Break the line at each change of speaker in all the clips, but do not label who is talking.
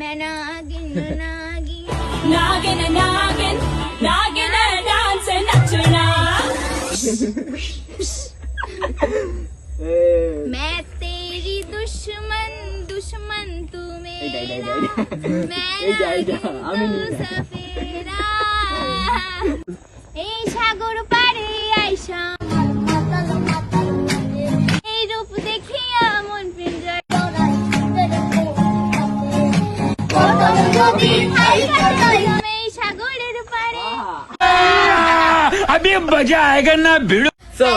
मैं नागिन नागिन
नागिन नागिन नागिन डांस नचना
मैं तेरी दुश्मन दुश्मन तू मेरा मैं नागिन तू सफेरा এই সাগর পারে আইসা এই রূপ দেখিয়া মন পিঞ্জর এই সাগরের পারে
अभी मजा आएगा ना भिड़ो।
সো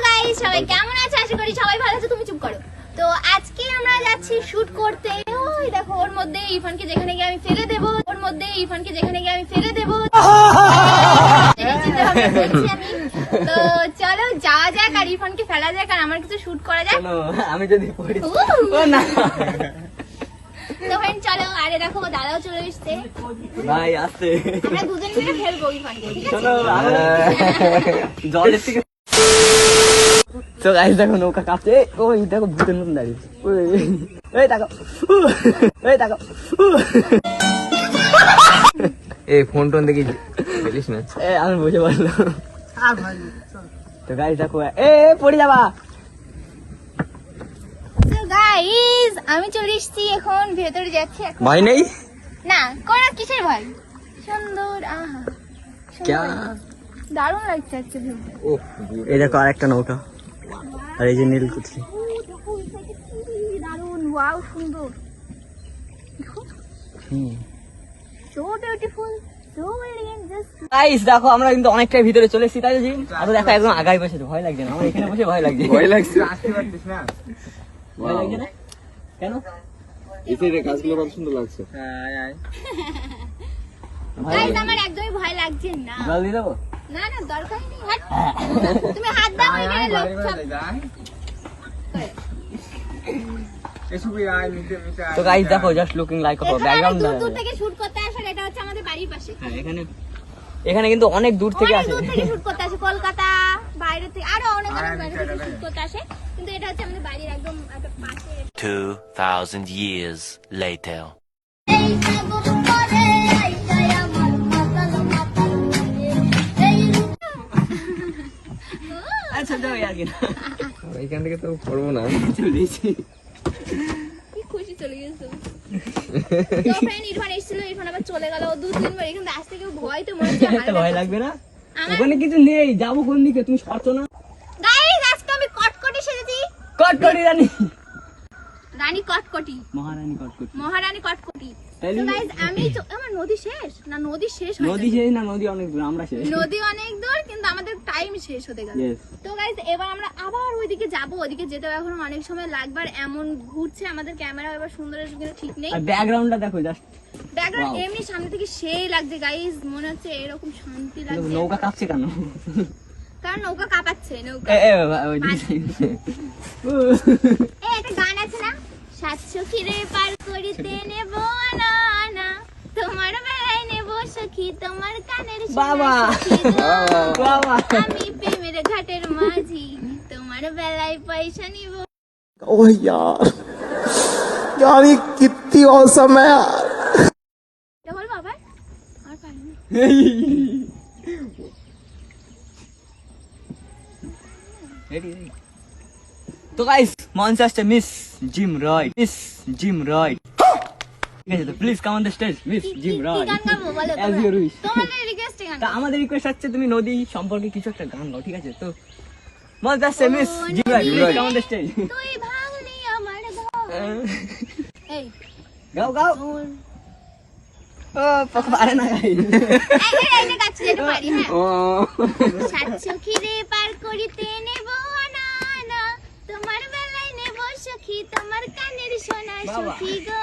গাইস সবাই কেমন আছে? আশা করি সবাই ভালো আছে। তুমি চুপ করো। তো আজকে আমরা যাচ্ছি শুট করতে। ওই দেখো ওর মধ্যে ইরফানকে যেখানে গিয়ে আমি ফেলে দেব, ওর মধ্যে ইরফানকে যেখানে গিয়ে আমি ফেলে দেব। চিন্তা ভাবনা করছি আমি। তো চলো যাওয়া যাক আর ইরফানকে ফেলা যাক আর আমার কিছু শুট করা যাক।
আমি যদি পড়ি
ও
না
তো ফ্রেন্ড চলো। আরে দেখো দাদাও চলে এসেছে।
ভাই আসতে
আমরা দুজন মিলে ফেলবো ইরফানকে, ঠিক আছে?
চলো জলের থেকে। তো গাইস দেখো নৌকা কাঁপছে। ওই দেখো ভূতের মতন দাঁড়িয়ে এই দেখো এই দেখো
এই ফোন টোন দেখি বলিস না।
আমি বুঝে পারলাম। তো গাইস দেখো পড়ে যাবা।
তো গাইস আমি চলে এসেছি, এখন ভেতরে যাচ্ছি। এখন
ভাই নেই
না কোন কিসের ভাই? সুন্দর আহা
क्या
দারুণ লাগছে আজকে ভিউ।
ओ
এই দেখো আরেকটা নৌকা আর এই যে নীলকুঠি।
দেখো এই সাইডে কি দারুণ, ওয়াও সুন্দর। So beautiful, so elegant just.
Guys দেখো আমরা কিন্তু অনেকটাই ভিতরে চলে এসেছি, তাই জি? আর দেখো একদম আগাই বসেছে, ভয় লাগছে না? আমার এখানে বসে ভয় লাগছে।
ভয় লাগছে
ভয় লাগছে না কেন?
এখানে গাছগুলো কত সুন্দর লাগছে।
গাইস আমার একদমই ভয় লাগছে না।
জল দিয়ে দেবো?
না না দরকার নেই, হাত তুমি হাত দাও এখানে লোক সব।
তো গাইস দেখো জাস্ট লুকিং লাইক অফ
এখানে
ব্যাকগ্রাউন্ড।
দূর দূর থেকে শুট করতে আসে, এটা হচ্ছে আমাদের বাড়ির পাশে।
এখানে কিন্তু অনেক দূর থেকে
অনেক
আসে।
দূর থেকে শুট করতে আসে, কলকাতা বাইরে থেকে আরো অনেক অনেক বাইরে থেকে শুট করতে আসে, কিন্তু এটা হচ্ছে আমাদের বাড়ির একদম একটা পাশে।
2000 years later.
আচ্ছা যাও আর কি না,
এখান থেকে তো করবো না।
চলেছি।
কি খুশি চলে গেছে। তো ফ্রেন্ড ইরফান এসেছিল, ইরফান আবার চলে গেল। ও 2-3 বার এখানে আসতে কেউ ভয় তো মনে হচ্ছে
একটা ভয় লাগবে না?
আমার-
ওখানে কিছু নেই, যাবো কোন দিকে? তুমি সরছো না।
গাইস আজকে আমি কটকটি সেজেছি।
কটকটি রানী,
রানী কটকটি,
মহারানী কটকটি।
মহারানী কটকটি।
তাইলে-
তো গাইস আমি তো আমার নদী শেষ না, নদী শেষ হয়ে
নদী
যাবে।
শেষ না, নদী অনেক দূর, আমরা শেষ।
নদী অনেক দূর কিন্তু আমাদের টাইম শেষ হতে গেল।
Yes.
তো গাইস এবার আমরা আবার ওইদিকে যাব, ওইদিকে যেতে এখন অনেক সময় লাগবে। আর এমন ঘুরছে আমাদের ক্যামেরা, এবার সুন্দর আসবে কিনা ঠিক নেই।
আর ব্যাকগ্রাউন্ডটা দেখো জাস্ট,
ব্যাকগ্রাউন্ড
Wow.
এমনি সামনে থেকে সেই লাগছে গাইস, মনে হচ্ছে এরকম শান্তি লাগছে।
নৌকা কাঁপছে কেন?
কারণ নৌকা কাঁপাচ্ছে, নৌকা।
ওই
একটা গান আছে না, 700 কিরে পার করিতে নেব না না, তোমার বেলায় নেব সখী তোমার কানের সোনা
বাবা।
সখী গো।
বাবা।
আমি প্রেমের ঘাটের মাঝি, তোমার বেলায় পয়সা নিব।
ओह यार यार ये कितनी औसम है यार।
এটা বল বাবা, আর পারিনি।
তো গাইস মঞ্চে আসছে miss Jim Roy, miss Jim Roy. ঠিক আছে, তো please come on the stage miss Jim
কি
রয়।
গান গাবো বলো
As you wish.
তোমাদের রিকোয়েস্টে গান
তা
গাবো।
আমাদের রিকোয়েস্ট হচ্ছে তুমি নদী সম্পর্কে কিছু একটা গান গাও, ঠিক আছে? তো মঞ্চে আসছে
ও,
মিস জিম রয়,
নদী
please come on the stage.
তুই ভাঙলি আমার ঘর। এই
গাও গাও। ও পারে না গাই।
এইটা গাচ্ছি যেটা পারি। হ্যাঁ,
ও
700 কিরে পার করিতে নেব না না, তোমার বেলায় নেব সখী তোমার কানের সোনা
বাবা।
সখী গো।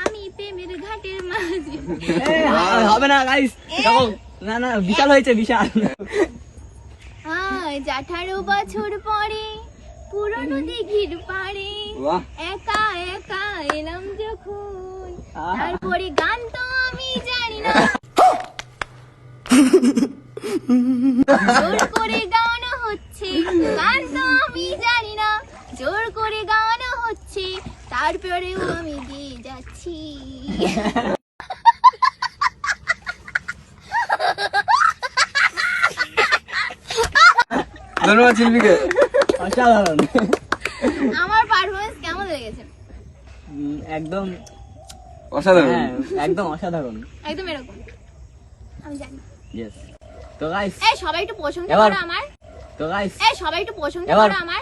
আমি প্রেমের ঘাটের মাঝি।
হবে না গাইস, দেখো না না বিশাল হয়েছে, বিশাল।
18 বছর পরে পুরনো দিঘির পাড়ে
বাহ।
একা একা এলাম যখন,
আহা।
তারপরে গান তো আমি জানি না, জোর করে গাওয়ানো হচ্ছে গান তো আমি জানি না, জোর করে গাওয়ানো হচ্ছে তার তারপরেও আমি দিয়ে যাচ্ছি।
ধন্যবাদ শিল্পীকে।
অসাধারণ।
আমার পারফরমেন্স কেমন লেগেছে?
একদম
অসাধারণ।
হ্যাঁ, একদম অসাধারণ।
একদম এরকম আমি জানি।
ইয়েস। তো গাইস,
এই সবাই একটু প্রশংসা
এবার-
করো আমার।
তো গাইস,
এই সবাই একটু প্রশংসা
এবার-
করো আমার।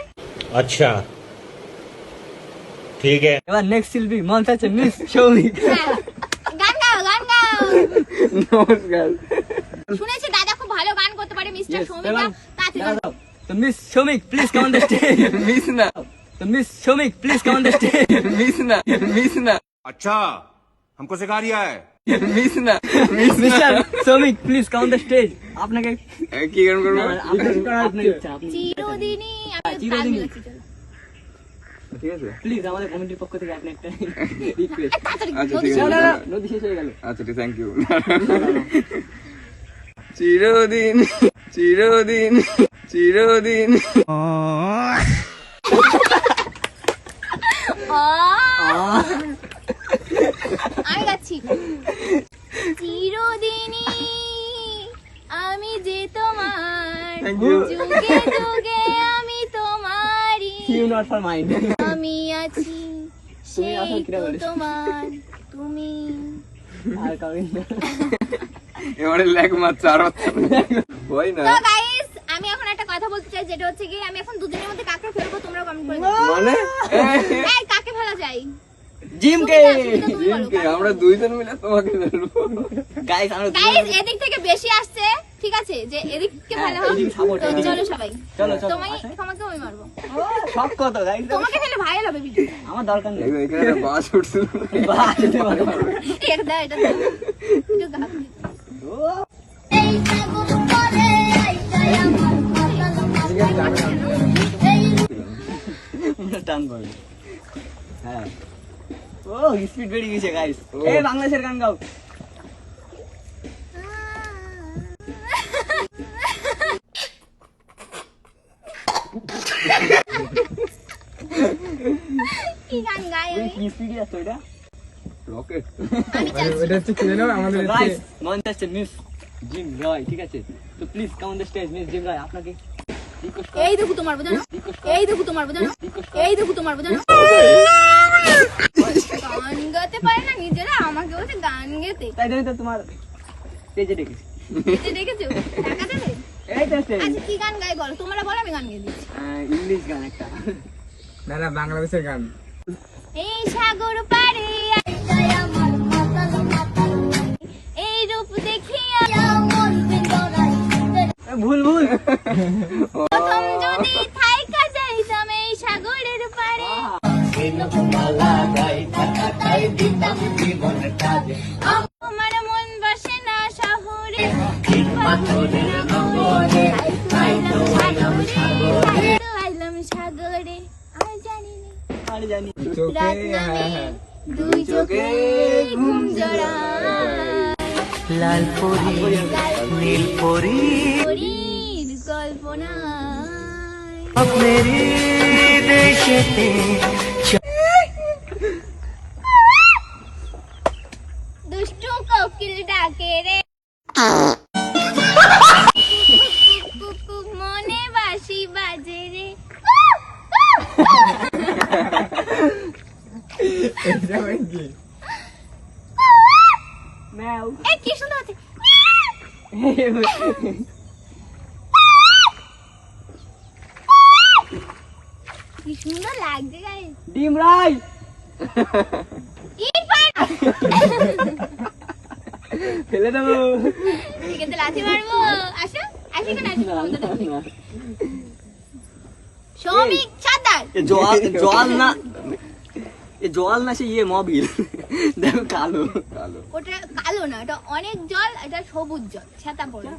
अच्छा ठीक है
এবার নেক্সট শিল্পী মঞ্চ আছে মিস সৌমিক।
হ্যাঁ, গান গাও গান গাও।
নমস্কার।
শুনেছি দাদা খুব ভালো গান করতে পারে মিস্টার
Yes,
সৌমিকা।
এবার-
তাতে
দাঁড়াও, দাঁড়াও। তো miss Soumik please come on the stage.
Miss না,
তো miss Soumik please come on the stage.
Miss না, মিস না,
अच्छा हमको सिखा रिया है
মিস না, মিস না।
Mister Soumik please come on the stage. আপনাকে
কি গান করবো?
আপনার ইচ্ছা, আপনি
চিরদিনই আমি
চিরদিনই।
গান গাচ্ছি, চলো।
ঠিক আছে,
প্লিজ আমাদের কমিটির পক্ষ থেকে আপনি একটা রিকোয়েস্ট।
তাড়াতাড়ি
আচ্ছা,
নদী
ঠিক আছে।
চলো।
নদী শেষ হয়ে গেল।
আচ্ছা ঠিক, থ্যাংক ইউ। চিরদিন, চিরদিন, চিরদিন।
আমি গাচ্ছি। চিরদিনই আমি যে তোমার,
Thank you.
যুগে যুগে আমি তোমারই।
You not for mind.
আমি আছি
তুমি আসল
সেই
কিরা
তো
বলেছো?
তোমার, তুমি।
আর কাউকে না।
এবারে লেগ মারছে আর হয় না
তো গাইস, আমি এখন একটা কথা বলতে চাই, যেটা হচ্ছে কি আমি এখন দুদিনের মধ্যে কাকে ফেলবো তোমরা কমেন্ট করে দাও।
মানে
এই কাকে ফেলা যায়?
জিমকে।
তুমি বলো,
জিমকে আমরা দুইজন মিলে তোমাকে ফেলবো।
গাইস আমরা
গাইস এদিক থেকে বেশি আসছে, ঠিক আছে, যে এদিককে
হ্যাঁ,
ফেলা হোক।
এদিক support,
তো
এদিক।
চলো সবাই,
চলো চলো।
তোমাকে আমি মারবো।
সব কত গাইস,
তোমাকে ফেলে ভাইরাল হবে ভিডিও।
আমার দরকার নেই।
এই এখানে একটা বাস উঠছিল।
বাহ, যেতে পারো।
এটা দাও, এটা দাও। একটু গাও।
টান পড়বে। হ্যাঁ। ও স্পিড বেড়ে গেছে গাইস। এই বাংলাদেশের গান গাও।
কি গান গাই আমি?
কি স্পিড আছে এটা?
রকেট।
আমি চাচ্ছি।
গাইস মঞ্চ আছে মিস জিম রয়, ঠিক আছে? তো please come on the stage miss Jim Roy, আপনাকে রিকোয়েস্ট
এই দেখো তোমার বোঝানো, এই দেখো তোমার বোঝানো, এই দেখো তোমার বোঝানো। গান গাতে পারে না নিজেরা, আমাকে বলছে গান গেতে।
তাই জন্য তো তোমার পেজে ডেকেছি।
এটা দেখেছো? টাকা দেবে?
এই তো স্টেজ।
আচ্ছা কি গান গাই বলো, তোমরা বলো আমি গান গেয়ে দিচ্ছি।
ইংলিশ গান একটা।
না না, বাংলাদেশের গান।
এই সাগর পাড়ে এই রূপ দেখিয়া
ভুল ভুল।
প্রথম যদি থাইকা যাইতাম এই সাগরের পাড়ে। আমার মন বসে না শহরে, আইলাম সাগরে, আর জানি না
আর জানি।
রাত নামে দুই চোখে ঘুম জড়ায়।
লাল পরি নীল পরি
পরীর কল্পনায়
মেরি দেশেতে।
দুষ্টু কোকিল ডাকে রে, কুক কুক মনে বাঁশি বাজে রে।
ম্যাও।
এ কি সুন্দর হচ্ছে। কি সুন্দর লাগছে গাইস।
ডিম রাই।
ইরফান
ফেলে দেবো।
ঠিক আছে, লাথি মারবো। আসো আসি কেন, আসি কেন? সৌমিক ছাতার
এ জল জল না, এ জল না, সে ইয়ে মোবিল। দেখো কালো।
কালো।
ওটা কালো না, এটা অনেক জল, এটা সবুজ জল, ছাতা পড়ে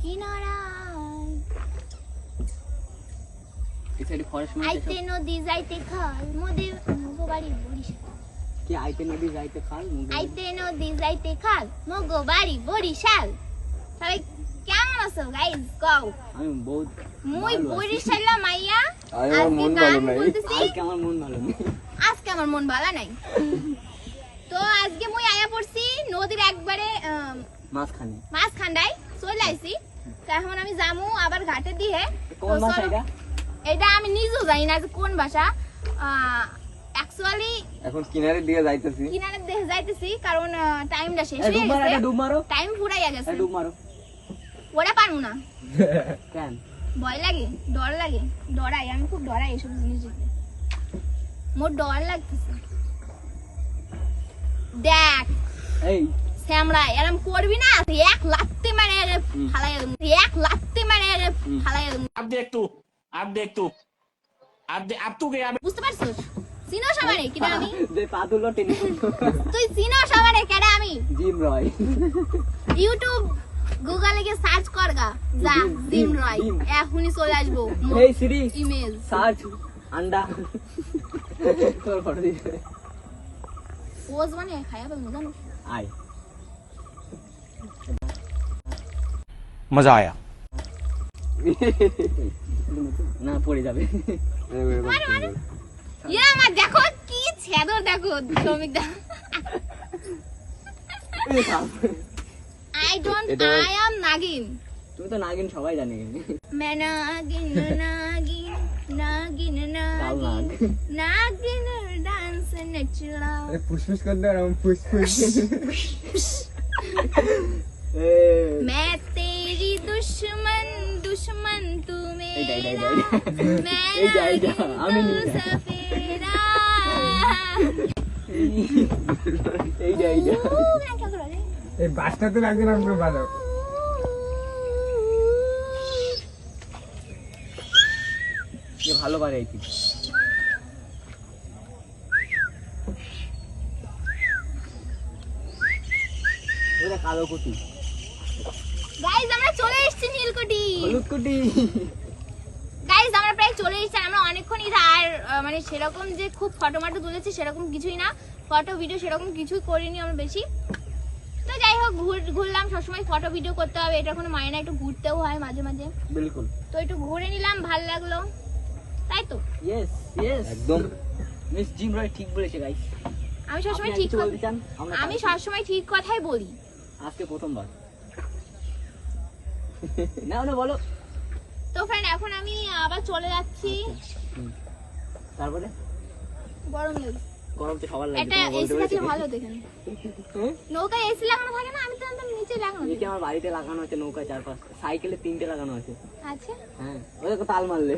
কিনারায়।
এই সাইডে ফরেস্ট
আইতে নদী যাইতে খাল মোদে মগো বাড়ি বরিশাল।
কি আইতে নদী যাইতে খাল মুগো।
আইতে নদী যাইতে খাল মগো বাড়ি বরিশাল। সবাই কেমন আছো গাইস? কও।
আমি বহুত
মুই
ভালো আছি।
বরিশালা মাইয়া আজকে গান বলতেছি
আজকে আমার মন ভালো নেই।
আজকে আমার মন ভালো নাই তো আজকে মুই আয়া পড়ছি নদীর একবারে
মাঝখানে।
মাছ খান্ডাই চলে আইছি তো এখন আমি যামু আবার ঘাটে দিয়ে
কোন ভাষা এটা?
এটা আমি নিজেও জানি না যে কোন ভাষা অ্যাকচুয়ালি
এখন কিনারের দিকে যাইতেছি।
কিনারে দেখে যাইতেছি কারণ টাইমটা শেষ
এই
হয়ে
ডুব মারো,
গেছে
এটা ডুব মারো।
টাইম ফুরাইয়া গেছে
এই ডুব মারো।
ওরা পারবো না
কেন?
ভয় লাগে ডর লাগে ডরাই আমি খুব ডরাই এসব জিনিস দেখতে মোর ডর লাগতেছে দেখ
এই
শ্যামরা এরম করবি না এক লাত্তি মারে ফালাই দেবো এক লাত্তি মারে ফালাই দেবো
अब देख तू अब तू गया
বুঝতে পারছিস চিনোস আমারে কিনা আমি
যে পা তুলো টেনে
তুই চিনোস আমারে কেডা আমি
জিম রয়।
ইউটিউব গুগলে গিয়ে সার্চ করগা যা জিম রয় এখনই চলে আসবো
এই সিরি
ইমেজ
সার্চ আন্ডা তোর ফটো দিতে
পোজ মানে খায়া পাবো জানো
আয়।
मजा आया।
না পড়ে যাবে।
ইয়া আমার দেখো কি ছেদর দেখো শ্রমিক দা I am নাগিন
তুমি তো নাগিন সবাই জানে।
मैं नागिन नागिन नागिन
কাল
नागिन
নাগ।
नागिन डांस नचला
ফুসফুস করে দাও এরকম ফুসফুস।
मैं तेरी दुश्मन दुश्मन तू मेरा मैं
এইটা আমি
तू
নিই।
सफेरा
এইটা
क्या करो रे
এই বাসটা তো লাগছে না পুরো ভালো।
যে ভালো পারে এই কি ওটা কালো কুটি
গাইস আমরা চলে এসেছি নীলকুঠি
হলুদ কুটি।
গাইস আমরা প্রায় চলে এসেছি আমরা অনেকক্ষণই আর মানে সেরকম যে খুব ফটো মাটো তুলেছি সেরকম কিছুই না ফটো ভিডিও সেরকম কিছুই করিনি আমরা বেশি তো যাই হোক ঘুরলাম সবসময় ফটো ভিডিও করতে হবে এটা কোনো মানে না একটু ঘুরতেও হয় মাঝে মাঝে
বিলকুল।
তো একটু ঘুরে নিলাম ভালো লাগলো তাই তো
ইয়েস ইয়েস
একদম।
মিস জিম রয় ঠিক বলেছে গাইস।
আমি সবসময়
আপনি
ঠিক
কিছু বলতে চান?
আমি সবসময় ঠিক কথাই বলি
আজকে প্রথমবার। না না বলো।
তো ফ্রেন্ড এখন আমি আবার চলে যাচ্ছি
তারপরে
গরম লাগে
গরম তো সবার লাগে।
এটা এসি থাকলে ভালো দেখেন নৌকায় এসি লাগানো থাকে না আমি তো একদম নিচে লাগানো
নিচে আমার বাড়িতে লাগানো আছে নৌকা 4-5 সাইকেলে 3টে লাগানো আছে।
আচ্ছা
হ্যাঁ ওটা তো তাল মারলে।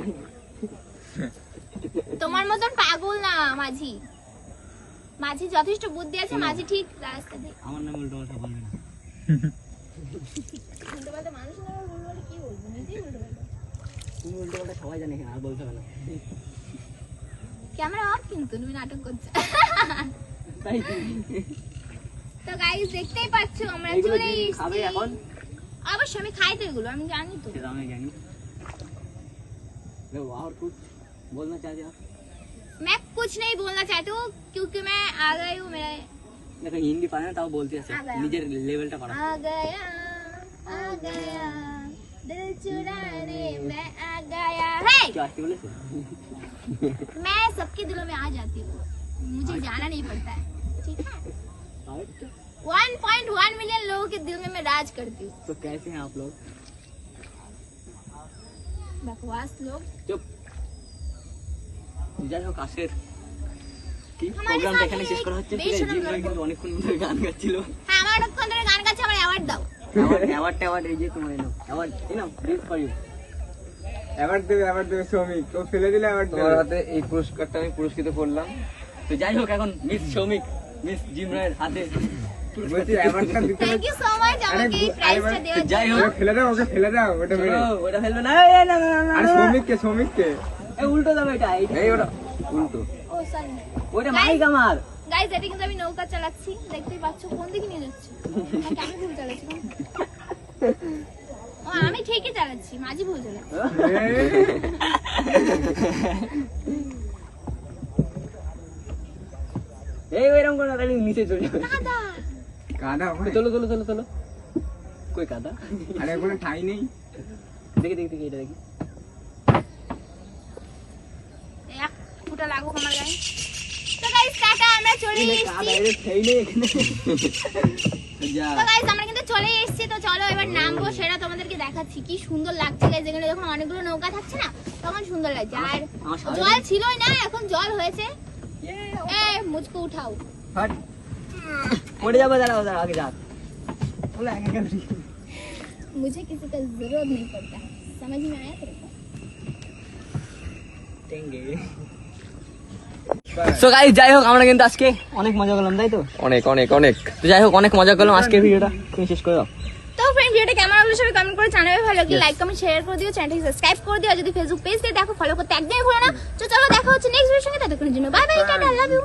তোমার মতন পাগল না মাঝি মাঝি যথেষ্ট বুদ্ধি আছে মাঝি ঠিক রাস্তা দিয়ে
আমার নাম উল্টো কথা বলবে না।
উল্টো পাল্টা মানুষের নামে ভুল বলে কি বলবো নিজেই উল্টো পাল্টা
তুমি উল্টো কথা সবাই জানে আর বলতে হবে না।
ক্যামেরা অফ কিন্তু তুমি নাটক করছো
তাই
তো গাইস দেখতেই পাচ্ছো আমরা
এইগুলো
চলে
কি খাবে
এসেছি
এখন?
অবশ্যই আমি খাই তো এগুলো আমি জানি তো
সেটা আমি জানি। लो और कुछ बोलना चाहते हो?
मैं कुछ नहीं बोलना चाहती हूँ क्योंकि मैं आ गई हूँ मेरा
देखो हिंदी पाना ताও বলতে আছে
आ गया।
নিজের লেভেলটা করা।
आ गया दिल चुराने मैं आ गया है
क्या आके बोले?
मैं सबके दिलों में आ जाती हूँ मुझे जाना नहीं पड़ता है ठीक है 1.1 मिलियन लोगों के दिल में मैं राज करती हूँ
तो कैसे हैं आप लोग?
बकवास लोग
চুপ। যাই হোক আজকের কি
हमारे
প্রোগ্রাম
साथ
এখানে শেষ করা হচ্ছে।
बेशरम
জিম
लड़का।
কিন্তু অনেকক্ষণ ধরে গান গাচ্ছিল।
হ্যাঁ আমার অনেকক্ষণ ধরে গান গাচ্ছে আমার অ্যাওয়ার্ড দাও
অ্যাওয়ার্ড এই যে তোমার এনো অ্যাওয়ার্ড এনো দিস ফর ইউ।
অ্যাওয়ার্ড দেবে শ্রমিক ও ফেলে দিলে অ্যাওয়ার্ড দেবে। তোমার হাতে এই পুরস্কারটা আমি পুরস্কৃত করলাম।
তো যাই হোক এখন মিস শ্রমিক মিস জিম রায়ের হাতে
বলছি অ্যাওয়ার্ডটা দিতে
থ্যাংক ইউ সো মাচ আমাকে এই প্রাইজটা
তো
দেওয়ার
যাই
জন্য
হোক
ফেলে দাও ওকে ফেলে দাও ওটা মেরে।
চলো, ওটা ফেলবে না। এই না না না, না
আরে
না।
শ্রমিককে
এই উল্টো দাও এটা এইটা।
এই ওটা উল্টো।
ও সরি
ওটা মাইক আমার।
গাইস এটা কিন্তু আমি নৌকা চালাচ্ছি দেখতেই পাচ্ছ কোন দিকে নিয়ে যাচ্ছে আমি ভুল চালাচ্ছি না? ও আমি ঠিকই চালাচ্ছি মাঝি ভুল চালাচ্ছি
এই এরকম করে তাহলে নিচে চলে যাবে।
দাদা
কাদা ভাই।
চলো চলো চলো চলো কই কাদা?
আরে কোনো ঠাই নেই।
দেখি দেখি দেখি এটা দেখি।
রোদটা লাগুক আমার গায়ে। তো গাইস টাটা, আমরা চলে এসেছি। তো গাইস আমরা কিন্তু চলে এসেছি, তো চলো এবার নামবো, সেটা তোমাদেরকে দেখাচ্ছি। কি সুন্দর লাগছে গাইস, যেখানে যখন অনেকগুলো নৌকা থাকছে না তখন সুন্দর লাগছে। আর জল ছিলই না, এখন জল হয়েছে। মুঝকো উঠাও।
পড়ে যাবো, দাঁড়াও দাঁড়াও, আগে যাক।
मुझे किसी का जरूरत नहीं पड़ता, समझ में आया तेरे को?
সো গাইস যাই হোক আমরা কিন্তু আজকে অনেক মজা করলাম, তাই তো?
অনেক অনেক অনেক।
তো যাই হোক অনেক মজা করলাম, আজকে ভিডিওটা তুমি শেষ করে দাও।
তো ফ্রেন্ড ভিডিওটা কেমন লাগলো সবাই কমেন্ট করে জানাবে, ভালো লাগলে লাইক কমেন্ট শেয়ার করে দিও, চ্যানেলটাকে সাবস্ক্রাইব করে দিও, আর যদি ফেসবুক পেজ দিয়ে দেখো ফলো করতে একদমই ভুলো না। তো চলো দেখা হচ্ছে নেক্সট ভিডিওর সঙ্গে, ততক্ষণের জন্য bye bye, tata, love you.